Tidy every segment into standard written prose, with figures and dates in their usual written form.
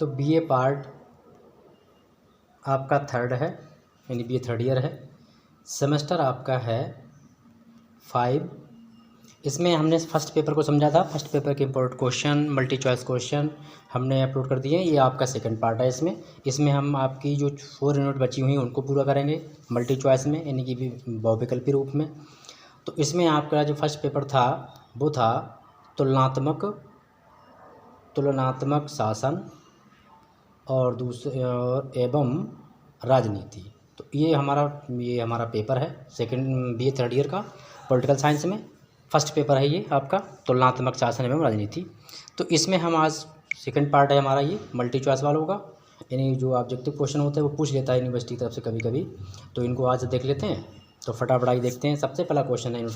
तो BA part आपका third है, यानी बीए थर्ड ईयर है। सेमेस्टर आपका है 5। इसमें हमने फर्स्ट पेपर को समझा था। फर्स्ट पेपर के important question, multi choice question हमने अपलोड कर दिए। ये आपका सेकंड पार्ट है। इसमें हम आपकी जो 4 यूनिट बची हुई हैं उनको पूरा करेंगे मल्टी चॉइस में, यानी कि बहुविकल्पी रूप में। तो इसमें आपका जो फर्स्ट पेपर था वो था तुलनात्मक शासन और एवं राजनीति। तो ये हमारा पेपर है सेकंड बीए थर्ड ईयर का पॉलिटिकल साइंस में। फर्स्ट पेपर है ये आपका तुलनात्मक शासन एवं राजनीति। तो इसमें हम आज सेकंड पार्ट है हमारा ये मल्टी चॉइस वालों का, यानी जो ऑब्जेक्टिव क्वेश्चन होते हैं वो पूछ लेता है यूनिवर्सिटी की तरफ से कभी कभी। तो इनको आज देख लेते हैं। तो फटाफट ही देखते हैं। सबसे पहला क्वेश्चन है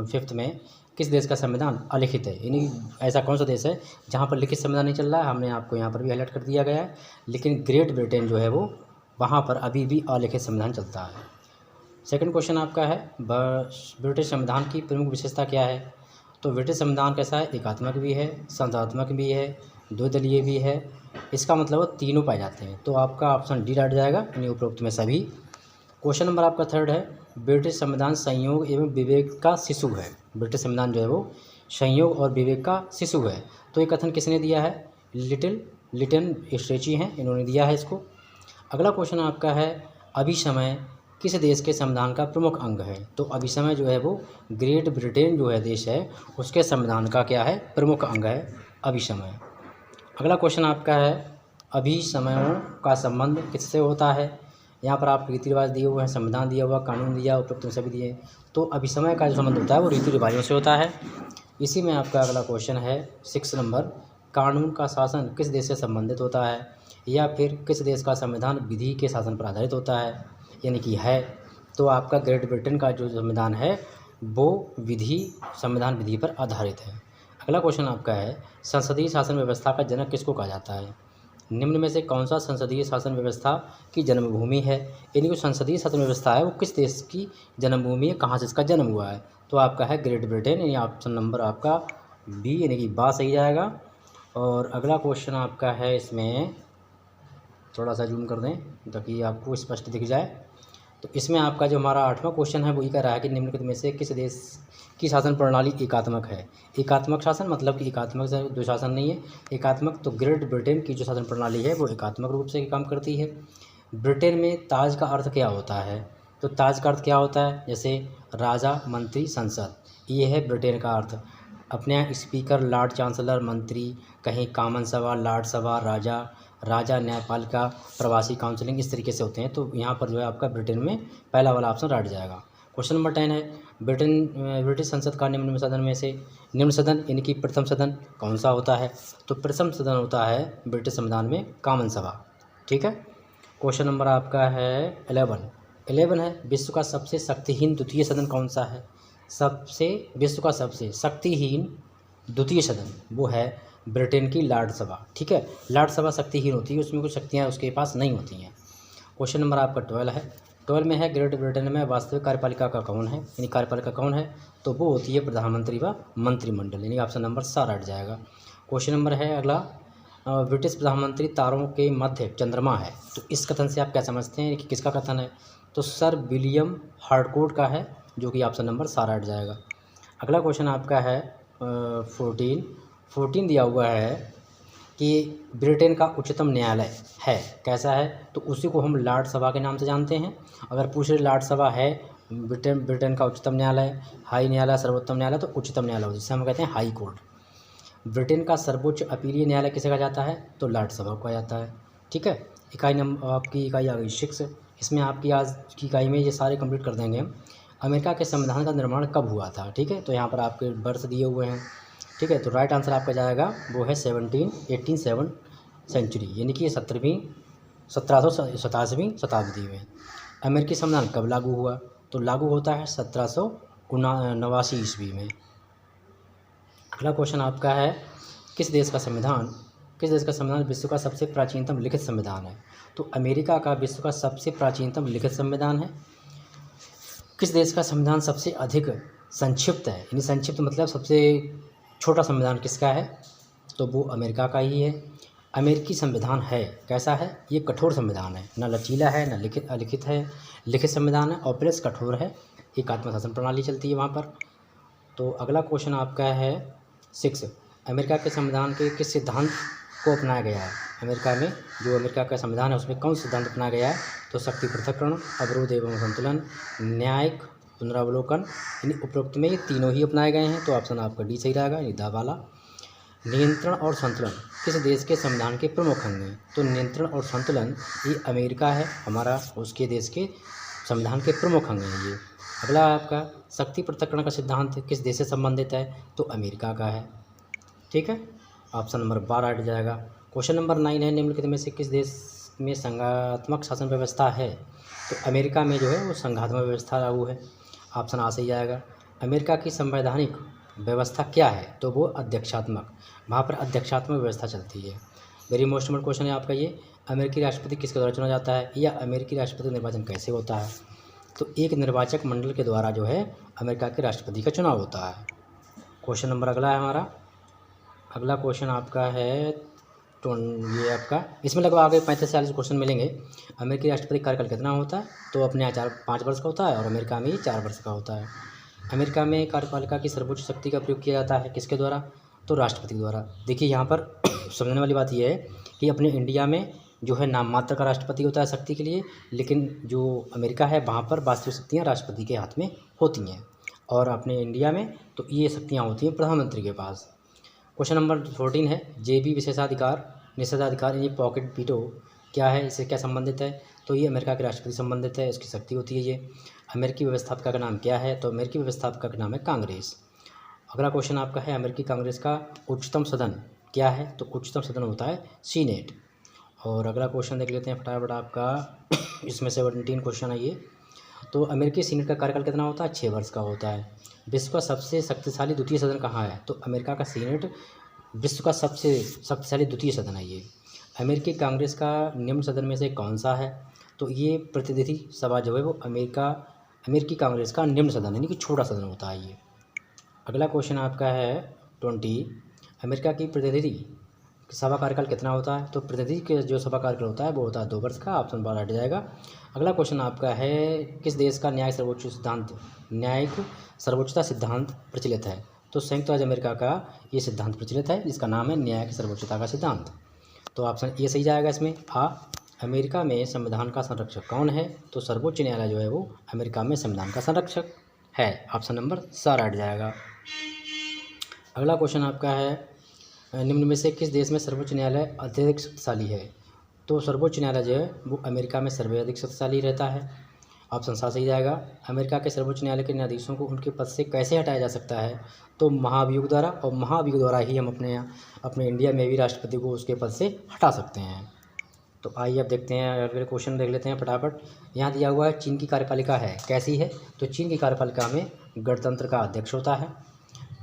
फिफ्थ में, किस देश का संविधान अलिखित है, यानी ऐसा कौन सा देश है जहाँ पर लिखित संविधान नहीं चल रहा है। हमने आपको यहाँ पर भी हाईलाइट कर दिया गया है, लेकिन ग्रेट ब्रिटेन जो है वो वहाँ पर अभी भी अलिखित संविधान चलता है। सेकंड क्वेश्चन आपका है ब्रिटिश संविधान की प्रमुख विशेषता क्या है। तो ब्रिटिश संविधान कैसा है, एकात्मक भी है, संघात्मक भी है, द्विदलीय भी है। इसका मतलब वो तीनों पाए जाते हैं। तो आपका ऑप्शन डी डाल जाएगा, यानी उपरोक्त में सभी। क्वेश्चन नंबर आपका थर्ड है, ब्रिटिश संविधान संयोग एवं विवेक का शिशु है। ब्रिटिश संविधान जो है वो संयोग और विवेक का शिशु है। तो ये कथन किसने दिया है, लिटन स्ट्रेची हैं, इन्होंने दिया है इसको। अगला क्वेश्चन आपका है, अभिसमय किस देश के संविधान का प्रमुख अंग है। तो अभिसमय जो है वो ग्रेट ब्रिटेन जो है देश है उसके संविधान का क्या है, प्रमुख अंग है अभिसमय। अगला क्वेश्चन आपका है, अभिसमयों का संबंध किससे होता है। यहाँ पर आप रीति रिवाज दिए हुए हैं, संविधान दिया हुआ, कानून दिया, उपरोक्त सभी दिए। तो अभिसमय का जो संबंध होता है वो रीति रिवाजों से होता है। इसी में आपका अगला क्वेश्चन है 6 नंबर, कानून का शासन किस देश से संबंधित होता है, या फिर किस देश का संविधान विधि के शासन पर आधारित होता है, यानी कि है। तो आपका ग्रेट ब्रिटेन का जो संविधान है वो संविधान विधि पर आधारित है। अगला क्वेश्चन आपका है, संसदीय शासन व्यवस्था का जनक किसको कहा जाता है। निम्न में से कौन सा संसदीय शासन व्यवस्था की जन्मभूमि है, यानी जो संसदीय शासन व्यवस्था है वो किस देश की जन्मभूमि है, कहाँ से इसका जन्म हुआ है। तो आपका है ग्रेट ब्रिटेन, यानी ऑप्शन नंबर आपका बी, यानी कि बा सही जाएगा। और अगला क्वेश्चन आपका है, इसमें थोड़ा सा जूम कर दें ताकि आपको स्पष्ट दिख जाए। तो इसमें आपका जो हमारा 8वां क्वेश्चन है वो ये कह रहा है कि निम्नलिखित में से किस देश की शासन प्रणाली एकात्मक है। एकात्मक शासन मतलब कि एकात्मक जो शासन नहीं है, एकात्मक तो ग्रेट ब्रिटेन की जो शासन प्रणाली है वो एकात्मक रूप से काम करती है। ब्रिटेन में ताज का अर्थ क्या होता है। तो ताज का अर्थ क्या होता है, जैसे राजा, मंत्री, संसद, ये है ब्रिटेन का अर्थ। अपने यहाँ स्पीकर, लॉर्ड चांसलर, मंत्री, कहीं कॉमन सभा, लॉर्ड सभा, राजा, न्यायपालिका, प्रवासी काउंसिलिंग, इस तरीके से होते हैं। तो यहाँ पर जो है आपका ब्रिटेन में पहला वाला ऑप्शन रट जाएगा। क्वेश्चन नंबर 10 है, ब्रिटिश संसद का निम्न सदन में से निम्न सदन यानी कि प्रथम सदन कौन सा होता है। तो प्रथम सदन होता है ब्रिटिश संविधान में कॉमन सभा। ठीक है। क्वेश्चन नंबर आपका है 11 है, विश्व का सबसे शक्तिहीन द्वितीय सदन कौन सा है। विश्व का सबसे शक्तिहीन द्वितीय सदन वो है ब्रिटेन की लॉर्ड सभा। ठीक है, लॉर्ड सभा शक्तिहीन होती है, उसमें कुछ शक्तियाँ उसके पास नहीं होती हैं। क्वेश्चन नंबर आपका 12 है, 12 में है, ग्रेट ब्रिटेन में वास्तविक कार्यपालिका का कौन है, यानी कार्यपालिका कौन है। तो वो होती है प्रधानमंत्री व मंत्रिमंडल, यानी ऑप्शन नंबर 4 हट जाएगा। क्वेश्चन नंबर है अगला, ब्रिटिश प्रधानमंत्री तारों के मध्य चंद्रमा है। तो इस कथन से आप क्या समझते हैं कि किसका कथन है। तो सर विलियम हार्डकोर्ट का है, जो कि ऑप्शन नंबर 4 हट जाएगा। अगला क्वेश्चन आपका है 14 दिया हुआ है कि ब्रिटेन का उच्चतम न्यायालय है, कैसा है। तो उसी को हम लॉर्ड सभा के नाम से जानते हैं। अगर पूछ रहे लॉर्ड सभा है ब्रिटेन का उच्चतम न्यायालय, हाई न्यायालय, सर्वोच्चम न्यायालय, तो उच्चतम न्यायालय जिसे हम कहते हैं हाई कोर्ट। ब्रिटेन का सर्वोच्च अपीलीय न्यायालय किसे कहा जाता है। तो लॉर्ड सभा को कहा जाता है। ठीक है। इकाई नंबर आपकी इकाई आ गई 6। इसमें आपकी आज की इकाई में ये सारे कंप्लीट कर देंगे हम। अमेरिका के संविधान का निर्माण कब हुआ था। ठीक है, तो यहाँ पर आपके वर्ष दिए हुए हैं। ठीक है, तो राइट आंसर आपका जाएगा वो है 1787 सेंचुरी, यानी कि 1787वीं शताब्दी में। अमेरिकी संविधान कब लागू हुआ। तो लागू होता है 1789 ईस्वी में। अगला क्वेश्चन आपका है, किस देश का संविधान विश्व का सबसे प्राचीनतम लिखित संविधान है। तो अमेरिका का विश्व का सबसे प्राचीनतम लिखित संविधान है। किस देश का संविधान सबसे अधिक संक्षिप्त है, यानी संक्षिप्त मतलब सबसे छोटा संविधान किसका है। तो वो अमेरिका का ही है। अमेरिकी संविधान है कैसा है? ये कठोर संविधान है, न लचीला है न लिखित अलिखित है, लिखित संविधान है और प्लस कठोर है। एक आत्मशासन प्रणाली चलती है वहाँ पर। तो अगला क्वेश्चन आपका है 6, अमेरिका के संविधान के किस सिद्धांत को अपनाया गया है? अमेरिका में जो अमेरिका का संविधान है उसमें कौन सा सिद्धांत अपनाया गया है? तो शक्ति पृथक्करण, अवरोध एवं संतुलन, न्यायिक पुनरावलोकन, यानी उपरोक्त में ये तीनों ही अपनाए गए हैं। तो ऑप्शन आपका डी सही रहेगा, यानी दा वाला। नियंत्रण और संतुलन किस देश के संविधान के प्रमुख अंग हैं? तो नियंत्रण और संतुलन ये अमेरिका है हमारा, उसके देश के संविधान के प्रमुख अंग हैं ये। अगला आपका शक्ति पृथक्करण का सिद्धांत किस देश से संबंधित है? तो अमेरिका का है। ठीक है, ऑप्शन नंबर 12 हट जाएगा। क्वेश्चन नंबर 9 है, निम्नलिखित में से किस देश में संघात्मक शासन व्यवस्था है? तो अमेरिका में जो है वो संघात्मक व्यवस्था लागू है। ऑप्शन आ सही जाएगा। अमेरिका की संवैधानिक व्यवस्था क्या है? तो वो अध्यक्षात्मक, वहाँ पर अध्यक्षात्मक व्यवस्था चलती है। वेरी मोस्ट इम्पोर्टेंट क्वेश्चन है आपका ये। अमेरिकी राष्ट्रपति किसके द्वारा चुना जाता है, या अमेरिकी राष्ट्रपति निर्वाचन कैसे होता है? तो एक निर्वाचक मंडल के द्वारा जो है अमेरिका के राष्ट्रपति का चुनाव होता है। क्वेश्चन नंबर अगला है हमारा, अगला क्वेश्चन आपका है ये आपका, इसमें लगभग आगे 35-40 क्वेश्चन मिलेंगे। अमेरिकी राष्ट्रपति कार्यकाल कितना होता है? तो अपने यहाँ 5 वर्ष का होता है और अमेरिका में ही 4 वर्ष का होता है। अमेरिका में कार्यपालिका की सर्वोच्च शक्ति का प्रयोग किया जाता है किसके द्वारा? तो राष्ट्रपति के द्वारा। देखिए यहाँ पर समझने वाली बात यह है कि अपने इंडिया में जो है नाम मात्र का राष्ट्रपति होता है शक्ति के लिए, लेकिन जो अमेरिका है वहाँ पर वास्तविक शक्तियाँ राष्ट्रपति के हाथ में होती हैं। और अपने इंडिया में तो ये शक्तियाँ होती हैं प्रधानमंत्री के पास। क्वेश्चन नंबर 14 है, जेबी विशेषाधिकार निषेधाधिकार यानी पॉकेट वीटो क्या है, इससे क्या संबंधित है? तो ये अमेरिका के राष्ट्रपति संबंधित है, इसकी शक्ति होती है ये। अमेरिकी व्यवस्थापिका का नाम क्या है? तो अमेरिकी व्यवस्थापिका का नाम है कांग्रेस। अगला क्वेश्चन आपका है, अमेरिकी कांग्रेस का उच्चतम सदन क्या है? तो उच्चतम सदन होता है सीनेट। और अगला क्वेश्चन देख लेते हैं फटाफट आपका इसमें 17 क्वेश्चन है ये। तो अमेरिकी सीनेट का कार्यकाल कितना होता है? 6 वर्ष का होता है। विश्व का सबसे शक्तिशाली द्वितीय सदन कहाँ है? तो अमेरिका का सीनेट विश्व का सबसे शक्तिशाली द्वितीय सदन है ये। अमेरिकी कांग्रेस का निम्न सदन में से कौन सा है? तो ये प्रतिनिधि सभा जो है वो अमेरिकी कांग्रेस का निम्न सदन यानी कि छोटा सदन होता है ये। अगला क्वेश्चन आपका है 20, अमेरिका की प्रतिनिधि सभा कार्यकाल कितना होता है? तो प्रतिनिधि के जो सभा कार्यकाल होता है वो होता है 2 वर्ष का। ऑप्शन 12 हट जाएगा। अगला क्वेश्चन आपका है, किस देश का न्यायिक सर्वोच्चता सिद्धांत प्रचलित है? तो संयुक्त राज्य अमेरिका का ये सिद्धांत प्रचलित है जिसका नाम है न्यायिक सर्वोच्चता का सिद्धांत। तो ऑप्शन ए सही जाएगा इसमें। अमेरिका में संविधान का संरक्षक कौन है? तो सर्वोच्च न्यायालय जो है वो अमेरिका में संविधान का संरक्षक है। ऑप्शन नंबर 4 हट जाएगा। अगला क्वेश्चन आपका है, निम्न में से किस देश में सर्वोच्च न्यायालय अत्यधिक शक्तिशाली है? तो सर्वोच्च न्यायालय जो है वो अमेरिका में सर्वाधिक शक्तिशाली रहता है। ऑप्शन सा सही जाएगा। अमेरिका के सर्वोच्च न्यायालय के न्यायाधीशों को उनके पद से कैसे हटाया जा सकता है? तो महाभियोग द्वारा, और महाभियोग द्वारा ही हम अपने इंडिया में भी राष्ट्रपति को उसके पद से हटा सकते हैं। तो आइए अब देखते हैं, अगले क्वेश्चन देख लेते हैं फटाफट। यहाँ दिया हुआ है चीन की कार्यपालिका है कैसी है? तो चीन की कार्यपालिका में गणतंत्र का अध्यक्ष होता है।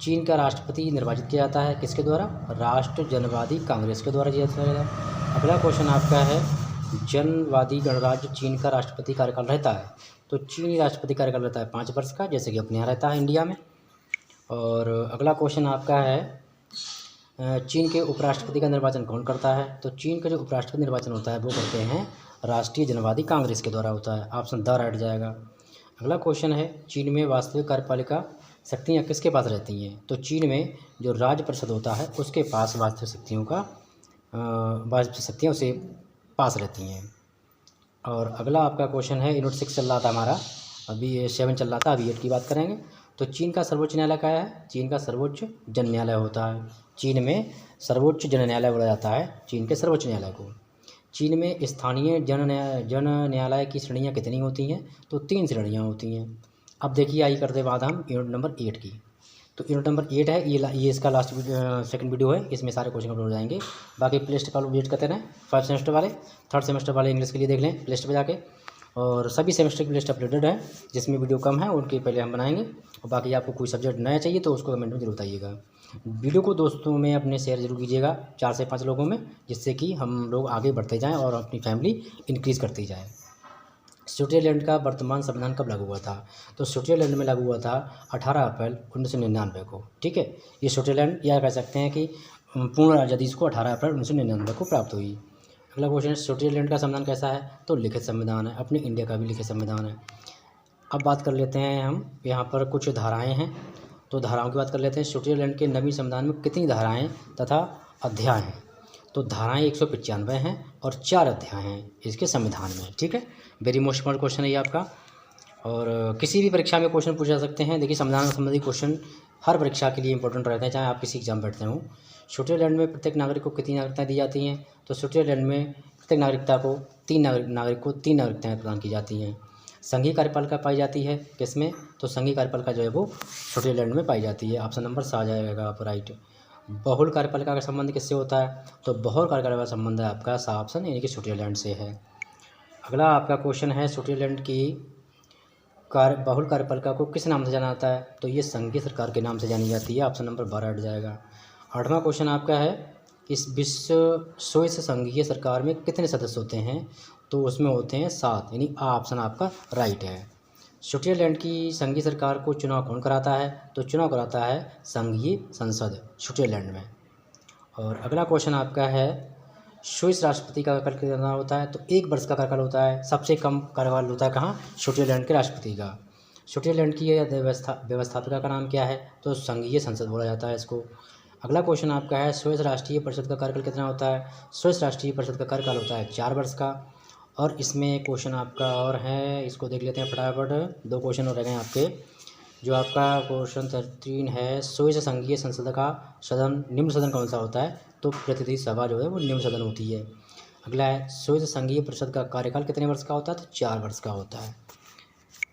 चीन का राष्ट्रपति निर्वाचित किया जाता है किसके द्वारा? राष्ट्र जनवादी कांग्रेस के द्वारा किया जाएगा। अगला क्वेश्चन आपका है, जनवादी गणराज्य चीन का राष्ट्रपति कार्यकाल रहता है? तो चीनी राष्ट्रपति कार्यकाल रहता है 5 वर्ष का, जैसे कि अपने यहाँ रहता है इंडिया में। और अगला क्वेश्चन आपका है, चीन के उपराष्ट्रपति का निर्वाचन कौन करता है? तो चीन का जो उपराष्ट्रपति निर्वाचन होता है वो करते हैं राष्ट्रीय जनवादी कांग्रेस के द्वारा होता है। ऑप्शन 10 हट जाएगा। अगला क्वेश्चन है, चीन में वास्तविक कार्यपालिका शक्तियाँ किसके पास रहती हैं? तो चीन में जो राज्य परिषद होता है उसके पास वास्तविक शक्तियाँ उसे पास रहती हैं। और अगला आपका क्वेश्चन है, यूनिट 6 चल रहा था हमारा, अभी 7 चल रहा था, अभी 8 की बात करेंगे। तो चीन का सर्वोच्च न्यायालय क्या है? चीन का सर्वोच्च जन न्यायालय होता है। चीन में सर्वोच्च जन न्यायालय बोला जाता है चीन के सर्वोच्च न्यायालय को। चीन में स्थानीय जन न्यायालय की श्रेणियाँ कितनी होती हैं? तो 3 श्रेणियाँ होती हैं। अब देखिए आई करते बाद हम यूनिट नंबर 8 की। तो यूनिट नंबर 8 है, ये इसका लास्ट सेकंड वीडियो है, इसमें सारे क्वेश्चन अपलोड हो जाएंगे। बाकी प्ले लिस्ट का वेट करते रहें। 5 सेमेस्टर वाले, 3rd सेमेस्टर वाले इंग्लिश के लिए देख लें प्ले लिस्ट पर जाके। और सभी सेमेस्टर की लिस्ट अपलोडेड है, जिसमें वीडियो कम है उनके पहले हम बनाएंगे। और बाकी आपको कोई सब्जेक्ट नया चाहिए तो उसको कमेंट में जरूर बताइएगा। वीडियो को दोस्तों में अपने शेयर जरूर कीजिएगा 4 से 5 लोगों में, जिससे कि हम लोग आगे बढ़ते जाएँ और अपनी फैमिली इंक्रीज़ करती जाए। स्विट्ज़रलैंड का वर्तमान संविधान कब लागू हुआ था? तो स्विट्ज़रलैंड में लागू हुआ था 18 अप्रैल 1999 को। ठीक है, ये स्विट्ज़रलैंड या कह सकते हैं कि पूर्ण आज़ादी इसको 18 अप्रैल 1999 को प्राप्त हुई। अगला क्वेश्चन है स्विट्जरलैंड का संविधान कैसा है? तो लिखित संविधान है, अपने इंडिया का भी लिखित संविधान है। अब बात कर लेते हैं हम यहाँ पर कुछ धाराएं हैं, तो धाराओं की बात कर लेते हैं। स्विट्जरलैंड के नवीन संविधान में कितनी धाराएं तथा अध्याय हैं? तो धाराएं 195 हैं और 4 अध्याय हैं इसके संविधान में। ठीक है, वेरी मोस्ट इम्पोर्टेंट क्वेश्चन है ये आपका, और किसी भी परीक्षा में क्वेश्चन पूछा सकते हैं। देखिए संविधान संबंधी क्वेश्चन हर परीक्षा के लिए इंपॉर्टेंट रहते हैं, चाहे आप किसी एग्जाम बैठते हो। स्विट्जरलैंड में प्रत्येक नागरिक को कितनी नागरिकताएं दी जाती हैं? तो स्विट्जरलैंड में प्रत्येक नागरिक को तीन नागरिकताएं प्रदान की जाती हैं। संघीय कार्यपालिका पाई जाती है किसमें? तो संघीय कार्यपालिका जो है वो स्विट्जरलैंड में पाई जाती है। ऑप्शन नंबर सा आ जाएगा आप राइट। बहुल कार्यपालिका का संबंध किससे होता है? तो बहुल कार्यपालिका का संबंध है आपका सा ऑप्शन यानी कि स्विट्जरलैंड से है। अगला आपका क्वेश्चन है स्विट्जरलैंड की बहुल कार्यपालिका को किस नाम से जाना जाता है? तो ये संघीय सरकार के नाम से जानी जाती है। ऑप्शन नंबर 12 हट जाएगा। 8वां क्वेश्चन आपका है इस विश्व स्विस संघीय सरकार में कितने सदस्य होते हैं? तो उसमें होते हैं 7, यानी ऑप्शन आपका राइट है। स्विट्जरलैंड की संघीय सरकार को चुनाव कौन कराता है? तो चुनाव कराता है संघीय संसद स्विट्जरलैंड में। और अगला क्वेश्चन आपका है स्विस राष्ट्रपति का कार्यकाल कितना होता है? तो 1 वर्ष का कार्यकाल होता है। सबसे कम कार्यकाल होता है कहाँ? स्विट्जरलैंड के राष्ट्रपति का। स्विट्जरलैंड की व्यवस्थापिका का नाम क्या है? तो संघीय संसद बोला जाता है इसको। अगला क्वेश्चन आपका है स्विस राष्ट्रीय परिषद का कार्यकाल कितना होता है? स्विस राष्ट्रीय परिषद का कार्यकाल होता है 4 वर्ष का। और इसमें क्वेश्चन आपका और है, इसको देख लेते हैं फटाफट। 2 क्वेश्चन और रह गए आपके। जो आपका क्वेश्चन 13 है स्विस संघीय संसद का सदन निम्न सदन कौन सा होता है? तो प्रतिनिधि सभा जो है वो निम्न सदन होती है। अगला है स्विस संघीय परिषद का कार्यकाल कितने वर्ष का होता है? तो 4 वर्ष का होता है।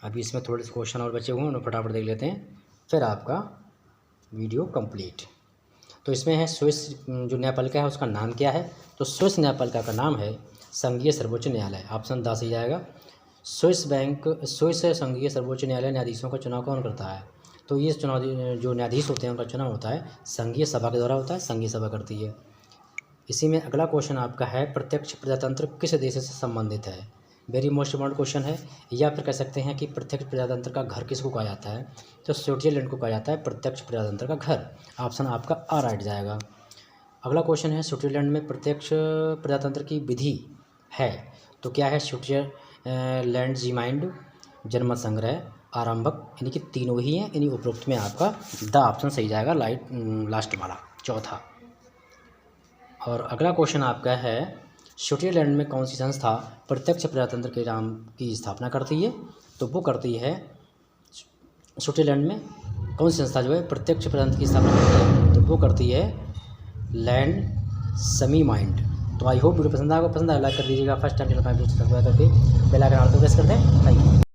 अभी इसमें थोड़े से क्वेश्चन और बचे हुए हैं, उन्हें फटाफट देख लेते हैं, फिर आपका वीडियो कंप्लीट। तो इसमें है स्विस जो न्यायपालिका है उसका नाम क्या है? तो स्विस न्यायपालिका का नाम है संघीय सर्वोच्च न्यायालय। ऑप्शन 10 ही जाएगा। स्विस संघीय सर्वोच्च न्यायालय न्यायाधीशों का चुनाव कौन करता है? तो ये चुनाव जो न्यायाधीश होते हैं उनका चुनाव होता है संघीय सभा के द्वारा होता है, संघीय सभा करती है। इसी में अगला क्वेश्चन आपका है प्रत्यक्ष प्रजातंत्र किस देश से संबंधित है? वेरी मोस्ट इम्पोर्टेंट क्वेश्चन है। या फिर कह सकते हैं कि प्रत्यक्ष प्रजातंत्र का घर किसको कहा जाता है? तो स्विट्जरलैंड को कहा जाता है प्रत्यक्ष प्रजातंत्र का घर। ऑप्शन आपका आ राइट जाएगा। अगला क्वेश्चन है स्विट्जरलैंड में प्रत्यक्ष प्रजातंत्र की विधि है तो क्या है? स्विट्जरलैंड जीमाइंड, जनमत संग्रह, आरंभक, यानी कि तीनों ही हैं। यानी उपरोक्त में आपका द ऑप्शन सही जाएगा लास्ट वाला, चौथा। और अगला क्वेश्चन आपका है स्विट्जरलैंड में कौन सी संस्था प्रत्यक्ष प्रजातंत्र के नाम की स्थापना करती है? तो वो करती है स्विट्जरलैंड में कौन सी संस्था जो है प्रत्यक्ष प्रजातंत्र की स्थापना करती है? तो वो करती है लैंड समी माइंड। तो आई होप वीडियो पसंद आएगा, लाइक कर दीजिएगा। फर्स्ट टाइम चैनल पर सब्सक्राइब करके बेल आइकन ऑल पे प्रेस कर दें। Thank you.